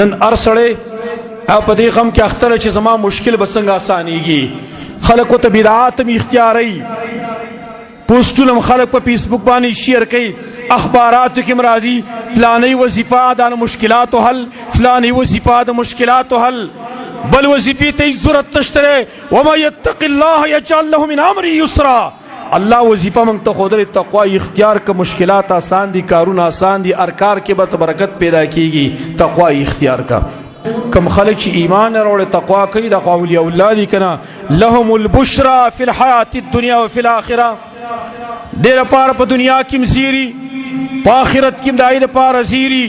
نن ارسړې او په دې غم کې اختر چې زما مشکل به څنګه اسانيږي خلکو ته بدعات می اختیاري پوسټونه خلک په فیسبوک باندې شیر کوي اخبارات کې مرাজি فلانی وظیفه د مشکلات حل فلانی وظیفه د مشکلات حل بل وظیفه ته ضرورت نشته وما يتق الله يجعل له من امره يسرا الله وظیفه مونږ ته خودل تقوا اختیار کا مشکلات آسان دي کارونه آسان دي ارکار کې به برکت پیدا کیږي تقوا اختیار کا کم خلک چې ایمان وروړي تقوا کوي د اولیاء الله دي کنه لهم البشرى في الحیات الدنيا وفي الاخره ډېر پار په دنیا کې مزيري په آخرت کې دای لپاره زیری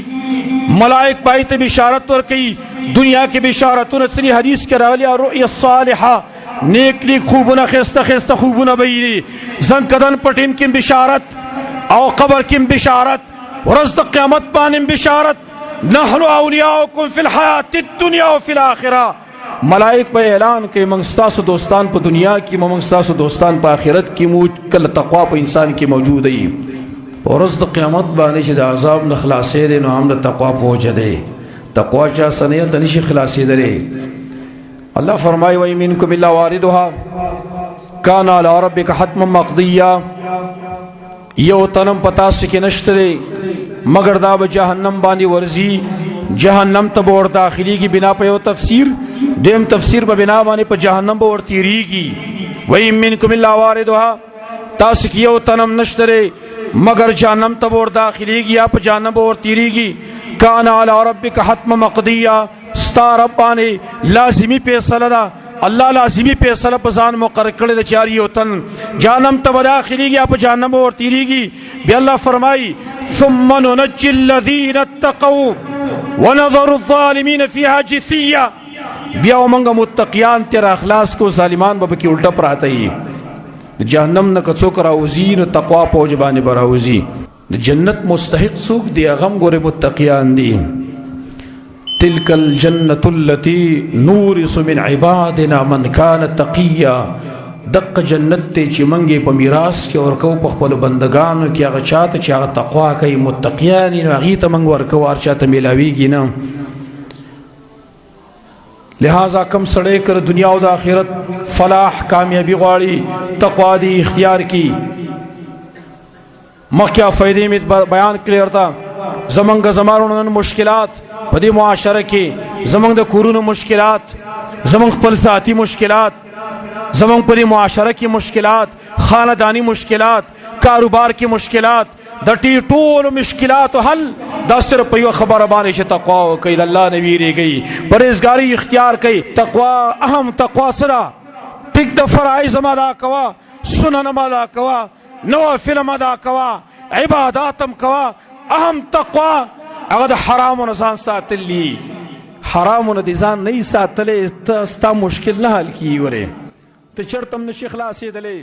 ملائک پای ته بشارت ور کوي دنیا کې بشارتونه سني حدیث کې راغلي رؤیا الصالحه نیک نیک خوبونه خسته خسته خوبونه بېری زن کدن پټین کې بشارت او قبر کې بشارت ورځ د قیامت باندې بشارت نحن اولیاؤکم فی الحیات الدنیا وفی الاخره ملائک په اعلان کوي موږ ستاسو دوستان په دنیا کې موږ ستاسو دوستان په آخرت کې مو کله تقوا په انسان کې موجود وي ورځ د قیامت باندې چې د عذاب نه خلاصې دي نو هم د تقوا پوجا دی تقوا چا سنیل ته نشي خلاصې درې الله فرمایي وای منکم الا واردها کان علی ربک حتما مقضیا یو تنم پتا سکه نشته مگر دا به جهنم باندې ورزي جهنم ته ور داخلي کی بنا په یو تفسیر دیم تفسیر په بنا باندې په جهنم ور تیریږي وای منکم الا واردها تاسو کې یو تنم نشته مگر جهنم ته ور داخليږي یا په جهنم ور تیریږي کان علی ربک حتما مقضیا ستا ربانی لازمی فیصله ده الله لازمی فیصله په ځان مقرر کړی د چاري او تن جهنم ته داخليږي یا په جهنم ور تیریږي بیا الله فرمایي ثم ننجي الذين اتقوا ونظر الظالمين فيها جثيا بیا موږ متقیان تر اخلاص کو ظالمان به کې الټا پراته وي جهنم نه کڅوک راوزی نو تقوا پوج باندې براوزی جنت مستحق سوق دی غم ګوره متقیان دي تلك الجنة التي نورث من عبادنا من كان تقيا دق جنت ته چې منګي په میراث کې ورکو په خپل بندگانو کې هغه چاته چې هغه تقوا کوي متقیان نو هغه ته منګ ورکو ور چاته ملاويږي نه لہذا کم سڑے کر دنیا و آخرت فلاح کامیابی غواړي تقوا دی اختیار کی مخکیا فائدې می بیان کړی ورته زمنګ زمانونو مشکلات په دې معاشره کې زمنګ د کورونو مشکلات زمنګ خپل ذاتی مشکلات زمنګ په دې معاشره کې مشکلات خاندانی مشکلات کاروبار کې مشکلات د ټولو مشکلات حل دا صرف په یو خبره باندې چې تقوا کوي د الله نبی ریږي پرهیزګاری اختیار کوي تقوا اهم تقوا سره ټیک د فرایض ادا کوا سنن ادا کوا نوافل ادا کوا عباداتم کوا اهم تقوا هغه د حرام نه ځان ساتلی حرام نه ځان نه ساتلې ستا مشکل نه حل کیږي وره ته چرته نشي خلاصې دلې